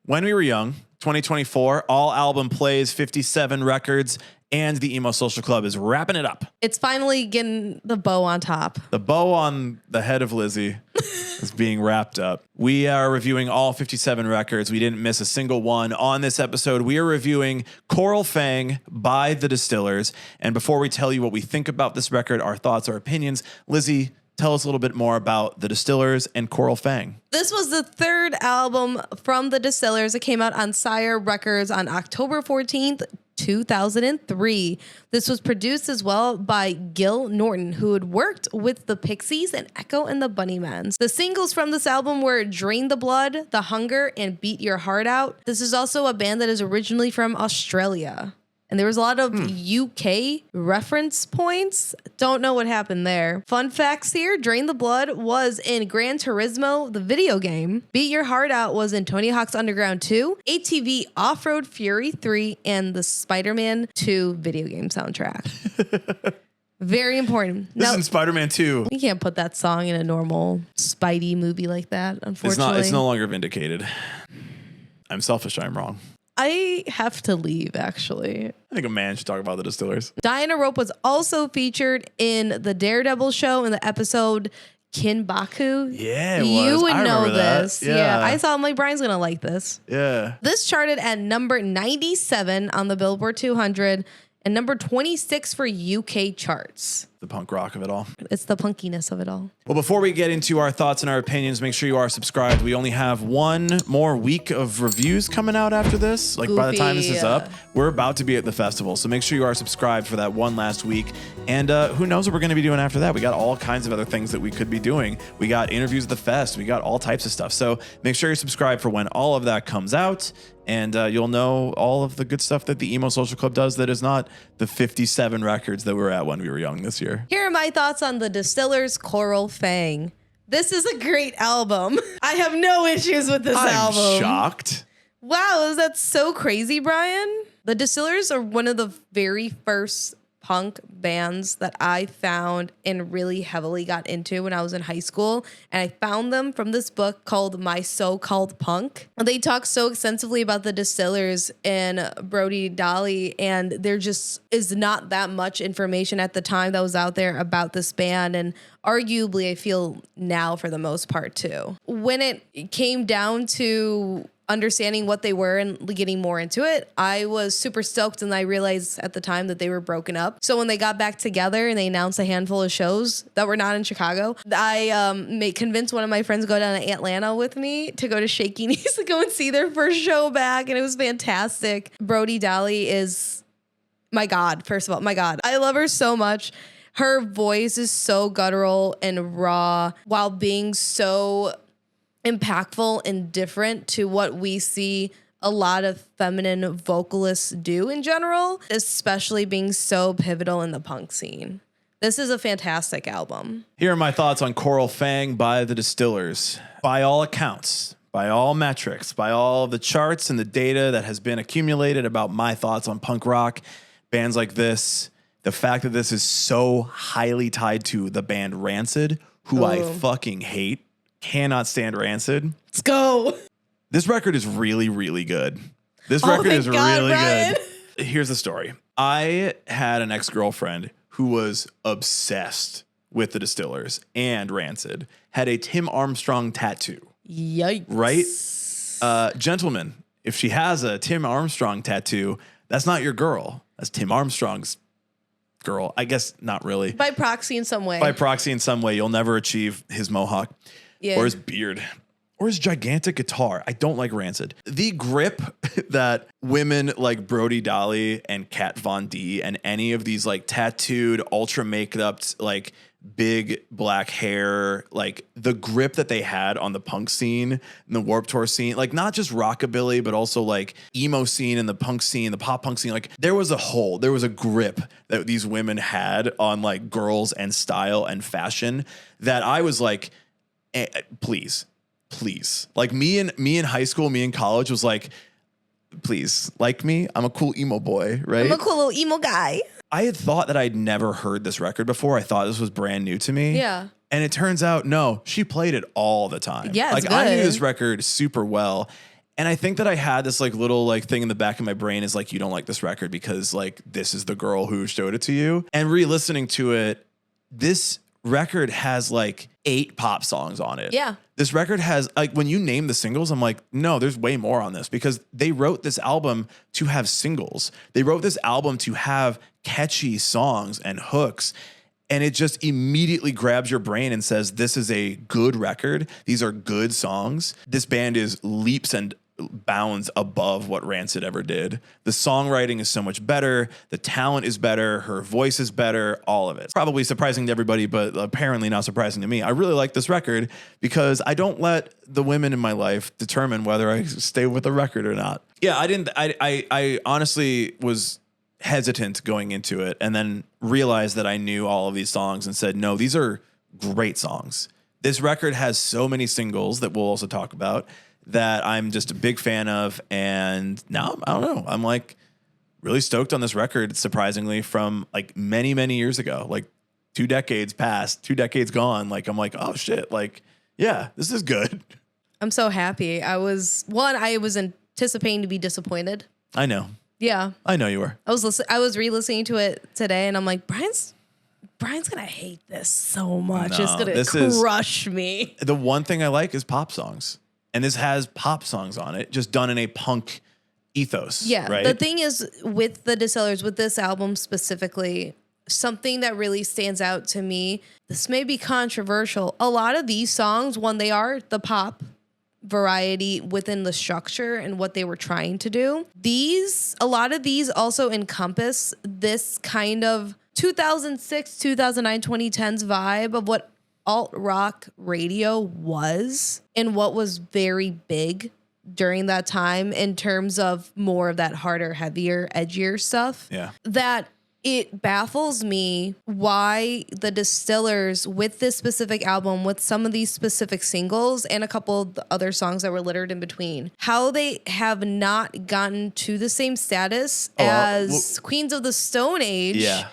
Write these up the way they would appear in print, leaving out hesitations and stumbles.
When We Were Young, 2024, all album plays, 57 records, and the Emo Social Club is wrapping it up. It's finally getting the bow on top. The bow on the head of Lizzie is being wrapped up. We are reviewing all 57 records. We didn't miss a single one on this episode. We are reviewing Coral Fang by the Distillers. And before we tell you what we think about this record, our thoughts, our opinions, Lizzie, tell us a little bit more about the Distillers and Coral Fang. This was the third album from the Distillers. It came out on Sire Records on October 14th, 2003. This was produced as well by Gil Norton, who had worked with the Pixies and Echo and the Bunnymen. The singles from this album were Drain the Blood, The Hunger, and Beat Your Heart Out. This is also a band that is originally from Australia. And there was a lot of UK reference points. Don't know what happened there. Fun facts here. Drain the Blood was in Gran Turismo, the video game. Beat Your Heart Out was in Tony Hawk's Underground 2, ATV Off-Road Fury 3, and the Spider-Man 2 video game soundtrack. Very important. This is in Spider-Man 2. You can't put that song in a normal Spidey movie like that, unfortunately. It's no longer vindicated. I'm selfish. I'm wrong. I have to leave, actually. I think a man should talk about the Distillers. Diana Rope was also featured in the Daredevil show in the episode Kinbaku. Yeah, you would know this. Yeah. I thought, I'm like, Brian's going to like this. Yeah. This charted at number 97 on the Billboard 200 and number 26 for UK charts. The punk rock of it all. It's the punkiness of it all. Well, before we get into our thoughts and our opinions, make sure you are subscribed. We only have one more week of reviews coming out after this. Like by the time this is up, we're about to be at the festival. So make sure you are subscribed for that one last week. And who knows what we're going to be doing after that. We got all kinds of other things that we could be doing. We got interviews at the fest. We got all types of stuff. So make sure you're subscribed for when all of that comes out. And you'll know all of the good stuff that the Emo Social Club does that is not the 57 records that we're at when we were young this year. Here are my thoughts on the Distillers' Coral Fang. This is a great album. I have no issues with this album. I'm shocked. Wow, is that so crazy, Brian? The Distillers are one of the very first punk bands that I found and really heavily got into when I was in high school. And I found them from this book called My So-Called Punk. They talk so extensively about the Distillers and Brody, Dalle, and there just is not that much information at the time that was out there about this band. And arguably, I feel now for the most part too. When it came down to understanding what they were and getting more into it, I was super stoked, and I realized at the time that they were broken up. So when they got back together and they announced a handful of shows that were not in Chicago, I convinced one of my friends to go down to Atlanta with me to go to Shaky Knees to go and see their first show back, and it was fantastic. Brody Dalle is my God. First of all, my God. I love her so much. Her voice is so guttural and raw while being so impactful and different to what we see a lot of feminine vocalists do in general, especially being so pivotal in the punk scene. This is a fantastic album. Here are my thoughts on Coral Fang by the Distillers. By all accounts, by all metrics, by all the charts and the data that has been accumulated about my thoughts on punk rock, bands like this, the fact that this is so highly tied to the band Rancid, who I fucking hate. Cannot stand Rancid. Let's go. This record is really, really good. This record is really good. Here's the story. I had an ex-girlfriend who was obsessed with the Distillers and Rancid, had a Tim Armstrong tattoo. Yikes. Right? Gentlemen, if she has a Tim Armstrong tattoo, that's not your girl. That's Tim Armstrong's girl. I guess not really. By proxy in some way. By proxy in some way. You'll never achieve his mohawk. Yeah. Or his beard. Or his gigantic guitar. I don't like Rancid. The grip that women like Brody Dalle and Kat Von D and any of these like tattooed, ultra makeup, like big black hair, like the grip that they had on the punk scene and the Warped Tour scene, like not just rockabilly, but also like emo scene and the punk scene, the pop punk scene. Like there was a grip that these women had on like girls and style and fashion that I was like, please. Like me in high school, me in college was like, please, like me. I'm a cool emo boy, right? I'm a cool little emo guy. I had thought that I'd never heard this record before. I thought this was brand new to me. Yeah. And it turns out, no, she played it all the time. Yeah, like it's I knew good. this record super well. And I think that I had this like little like thing in the back of my brain is like, you don't like this record because like this is the girl who showed it to you. And re-listening to it, this record has like 8 pop songs on it. Yeah. This record has like, when you name the singles, I'm like, no, there's way more on this because they wrote this album to have singles. They wrote this album to have catchy songs and hooks. And it just immediately grabs your brain and says, this is a good record. These are good songs. This band is leaps and bounds above what Rancid ever did. The songwriting is so much better. The talent is better. Her voice is better. All of it. It's probably surprising to everybody, but apparently not surprising to me. I really like this record because I don't let the women in my life determine whether I stay with a record or not. Yeah, I honestly was hesitant going into it and then realized that I knew all of these songs and said, no, these are great songs. This record has so many singles that we'll also talk about that I'm just a big fan of. And now, I don't know, I'm like really stoked on this record, surprisingly, from like many, many years ago, like 2 decades past, 2 decades gone. Like, I'm like, oh shit. Like, yeah, this is good. I'm so happy. I was anticipating to be disappointed. I know. Yeah. I know you were. I was re-listening to it today and I'm like, Brian's gonna hate this so much. No, it's gonna crush me. The one thing I like is pop songs. And this has pop songs on it, just done in a punk ethos. Yeah. Right? The thing is with the Distillers, with this album specifically, something that really stands out to me, this may be controversial. A lot of these songs, when they are the pop variety within the structure and what they were trying to do, a lot of these also encompass this kind of 2006, 2009, 2010s vibe of what alt rock radio was and what was very big during that time in terms of more of that harder, heavier, edgier stuff. Yeah. That it baffles me why the Distillers, with this specific album, with some of these specific singles and a couple of the other songs that were littered in between, how they have not gotten to the same status as Queens of the Stone Age. Yeah.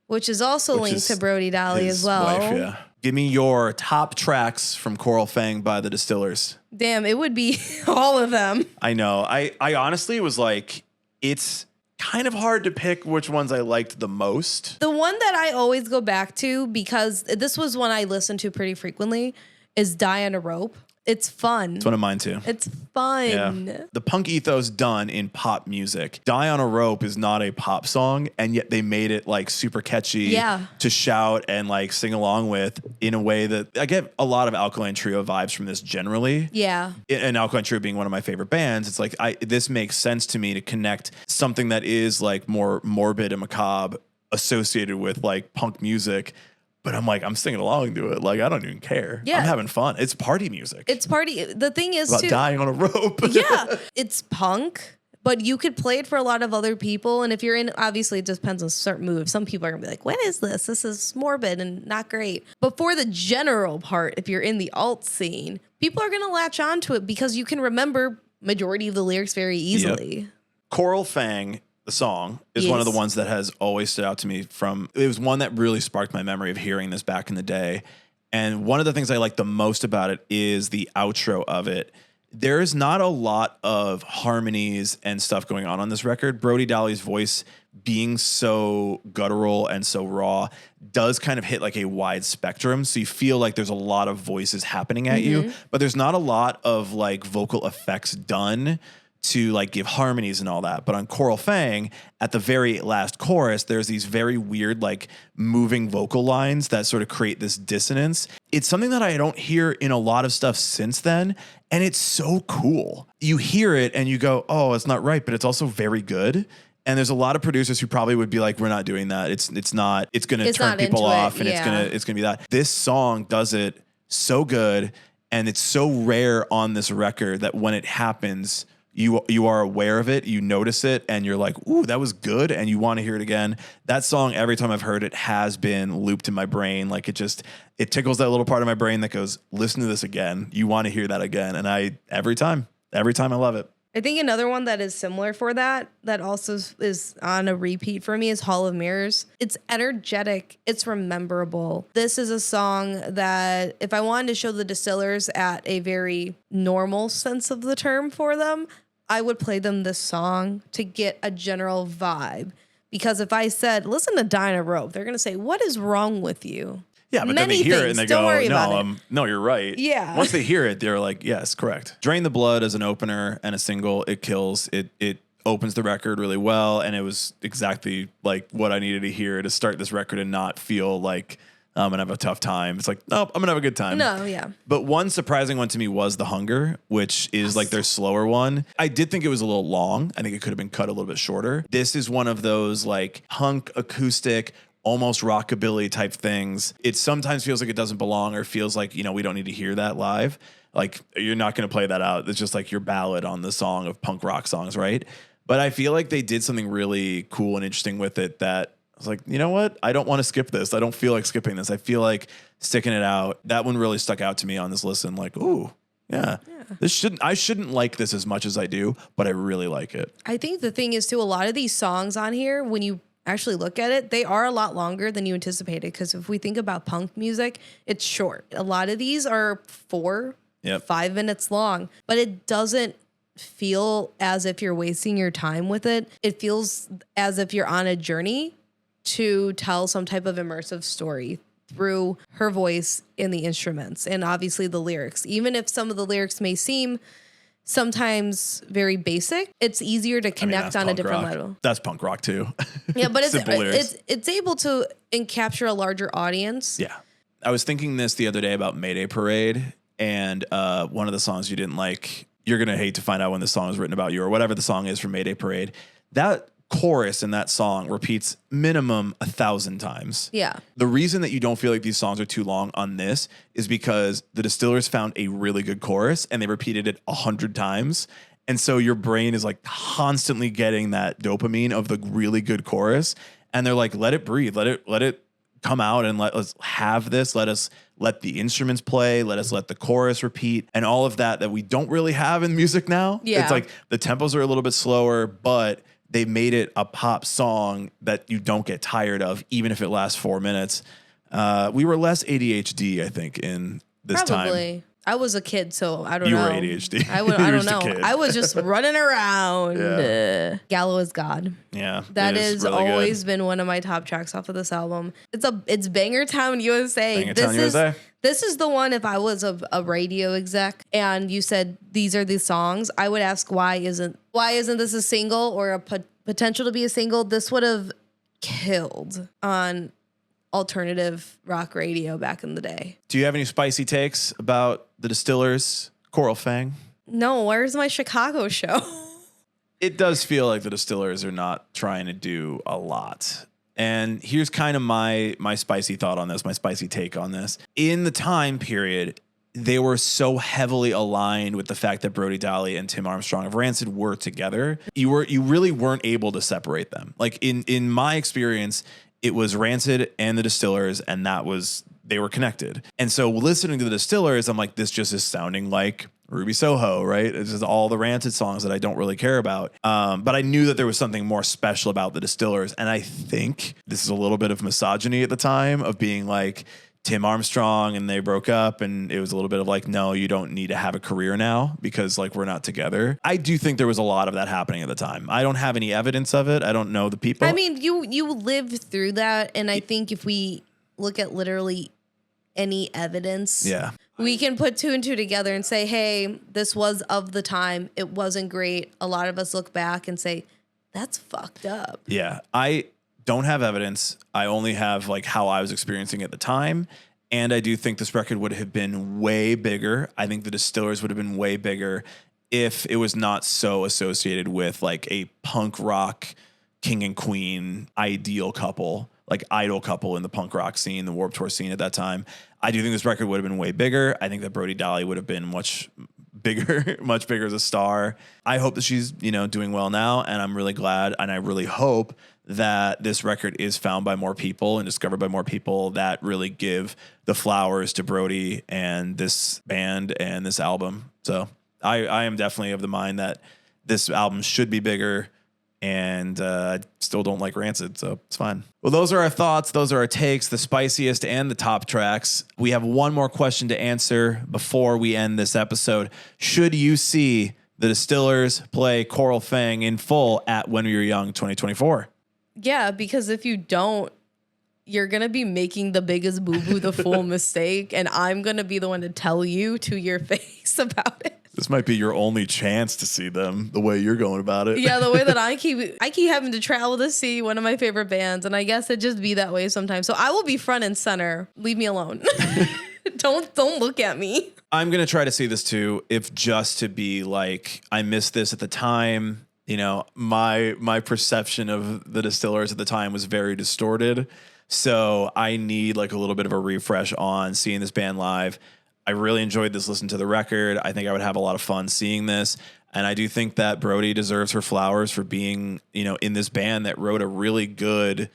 Which is also linked to Brody Dalle as well. Wife, yeah. Give me your top tracks from Coral Fang by the Distillers. Damn, it would be all of them. I know. I honestly was like, it's kind of hard to pick which ones I liked the most. The one that I always go back to, because this was one I listened to pretty frequently, is Die on a Rope. It's fun. It's one of mine too. It's fun. Yeah. The punk ethos done in pop music. Die on a Rope is not a pop song, and yet they made it like super catchy to shout and like sing along with in a way that I get a lot of Alkaline Trio vibes from this generally. Yeah. And Alkaline Trio being one of my favorite bands, it's like this makes sense to me to connect something that is like more morbid and macabre associated with like punk music. But I'm like, I'm singing along to it. Like, I don't even care. Yeah. I'm having fun. It's party music. It's party. The thing is, about dying on a rope. Yeah. It's punk, but you could play it for a lot of other people. And if you're in, obviously, it depends on certain moves. Some people are going to be like, what is this? This is morbid and not great. But for the general part, if you're in the alt scene, people are going to latch onto it because you can remember majority of the lyrics very easily. Yep. Coral Fang, the song, is one of the ones that has always stood out to me it was one that really sparked my memory of hearing this back in the day. And one of the things I like the most about it is the outro of it. There is not a lot of harmonies and stuff going on this record. Brody Dalle's voice being so guttural and so raw does kind of hit like a wide spectrum. So you feel like there's a lot of voices happening at you, but there's not a lot of like vocal effects done to like give harmonies and all that. But on Coral Fang, at the very last chorus, there's these very weird, like moving vocal lines that sort of create this dissonance. It's something that I don't hear in a lot of stuff since then. And it's so cool. You hear it and you go, oh, it's not right, but it's also very good. And there's a lot of producers who probably would be like, we're not doing that. It's going to turn people off and it's going to be that. This song does it so good. And it's so rare on this record that when it happens, you are aware of it, you notice it, and you're like, ooh, that was good, and you want to hear it again. That song, every time I've heard it, has been looped in my brain. Like it tickles that little part of my brain that goes, listen to this again. You want to hear that again. And every time I love it. I think another one that is similar for that also is on a repeat for me is Hall of Mirrors. It's energetic. It's rememberable. This is a song that if I wanted to show the Distillers at a very normal sense of the term for them, I would play them this song to get a general vibe. Because if I said, listen to Dinah Rope, they're going to say, what is wrong with you? Yeah, but then they hear it and they go, no, you're right. Yeah. Once they hear it, they're like, yes, correct. Drain the Blood as an opener and a single, it kills. It opens the record really well, and it was exactly like what I needed to hear to start this record and not feel like I'm going to have a tough time. It's like, nope, I'm going to have a good time. No, yeah. But one surprising one to me was The Hunger, which is like their slower one. I did think it was a little long. I think it could have been cut a little bit shorter. This is one of those like punk acoustic, almost rockabilly type things. It sometimes feels like it doesn't belong or feels like, we don't need to hear that live. Like you're not going to play that out. It's just like your ballad on the song of punk rock songs, right? But I feel like they did something really cool and interesting with it that I was like, you know what? I don't want to skip this. I don't feel like skipping this. I feel like sticking it out. That one really stuck out to me on this listen. Like, ooh, yeah. I shouldn't like this as much as I do, but I really like it. I think the thing is too, a lot of these songs on here, when you actually look at it, they are a lot longer than you anticipated. Because if we think about punk music, it's short. A lot of these are 5 minutes long, but it doesn't feel as if you're wasting your time with it. It feels as if you're on a journey to tell some type of immersive story through her voice and the instruments and obviously the lyrics. Even if some of the lyrics may seem sometimes very basic, it's easier to connect on a different level. That's punk rock too. Yeah, but it's able to capture a larger audience. Yeah. I was thinking this the other day about Mayday Parade, and one of the songs you didn't like, you're going to hate to find out when the song is written about you or whatever the song is from Mayday Parade. That chorus in that song repeats minimum 1,000 times. Yeah. The reason that you don't feel like these songs are too long on this is because the Distillers found a really good chorus and they repeated it 100 times. And so your brain is like constantly getting that dopamine of the really good chorus. And they're like, let it breathe, let it come out and let us have this. Let the instruments play. Let us let the chorus repeat and all of that we don't really have in music now. Yeah. It's like the tempos are a little bit slower, but they made it a pop song that you don't get tired of, even if it lasts 4 minutes. We were less ADHD, I think, in this time. I was a kid, so I don't know. You were ADHD. I don't know. I was just running around. Yeah. Gallo is God. Yeah. That has really always been one of my top tracks off of this album. It's Banger Town USA. This is the one, if I was a radio exec and you said these are the songs, I would ask why isn't this a single or a potential to be a single? This would have killed on alternative rock radio back in the day. Do you have any spicy takes about the Distillers, Coral Fang? No, where's my Chicago show? It does feel like the Distillers are not trying to do a lot. And here's kind of my spicy thought on this, my spicy take on this. In the time period, they were so heavily aligned with the fact that Brody Dalle and Tim Armstrong of Rancid were together. You really weren't able to separate them. Like in my experience, it was Rancid and the Distillers, and they were connected. And so listening to the Distillers, I'm like, this just is sounding like Ruby Soho, right? It's just all the Rancid songs that I don't really care about. But I knew that there was something more special about the Distillers. And I think this is a little bit of misogyny at the time of being like Tim Armstrong and they broke up. And it was a little bit of like, no, you don't need to have a career now because like we're not together. I do think there was a lot of that happening at the time. I don't have any evidence of it. I don't know the people. I mean, you lived through that. And I think if we look at literally any evidence, we can put 2 and 2 together and say, hey, this was of the time. It wasn't great. A lot of us look back and say, that's fucked up. Yeah. I don't have evidence. I only have like how I was experiencing at the time. And I do think this record would have been way bigger. I think the Distillers would have been way bigger if it was not so associated with like a punk rock king and queen ideal couple, like idol couple in the punk rock scene, the Warped Tour scene at that time. I do think this record would have been way bigger. I think that Brody Dalle would have been much bigger, much bigger as a star. I hope that she's, doing well now, and I'm really glad, and I really hope that this record is found by more people and discovered by more people that really give the flowers to Brody and this band and this album. So I am definitely of the mind that this album should be bigger. And I still don't like Rancid, so it's fine. Well, those are our thoughts. Those are our takes, the spiciest and the top tracks. We have one more question to answer before we end this episode. Should you see the Distillers play Coral Fang in full at When We Were Young 2024? Yeah, because if you don't, you're going to be making the biggest boo-boo, the full mistake, and I'm going to be the one to tell you to your face about it. This might be your only chance to see them the way you're going about it. Yeah, the way that I keep having to travel to see one of my favorite bands, and I guess it just be that way sometimes. So I will be front and center. Leave me alone. Don't look at me. I'm going to try to see this too, if just to be like, I missed this at the time. You know, my perception of the Distillers at the time was very distorted. So I need like a little bit of a refresh on seeing this band live. I really enjoyed this listen to the record. I think I would have a lot of fun seeing this. And I do think that Brody deserves her flowers for being, you know, in this band that wrote a really good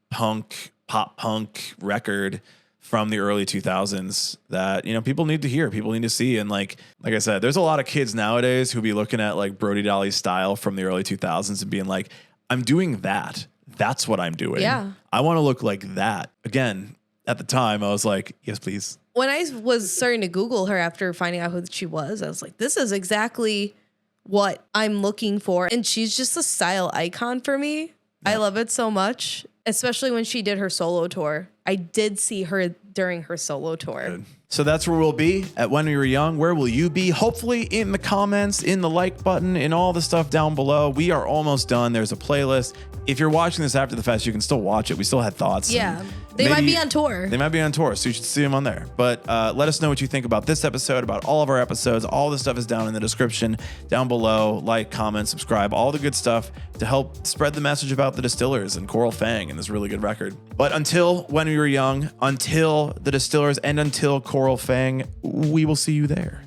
pop punk record from the early 2000s that, you know, people need to hear, people need to see. And like I said, there's a lot of kids nowadays who be looking at like Brody Dalle's style from the early 2000s and being like, I'm doing that. That's what I'm doing. Yeah. I want to look like that. Again, at the time, I was like, yes, please. When I was starting to Google her after finding out who she was, I was like, this is exactly what I'm looking for. And she's just a style icon for me. Yeah. I love it so much, especially when she did her solo tour. I did see her during her solo tour. Good. So that's where we'll be at When We Were Young. Where will you be? Hopefully in the comments, in the like button, in all the stuff down below. We are almost done. There's a playlist. If you're watching this after the fact, you can still watch it. We still had thoughts. Yeah. They might be on tour. They might be on tour, so you should see them on there. But let us know what you think about this episode, about all of our episodes. All the stuff is down in the description down below. Like, comment, subscribe, all the good stuff to help spread the message about the Distillers and Coral Fang and this really good record. But until When We Were Young, until the Distillers, and until Coral Fang, we will see you there.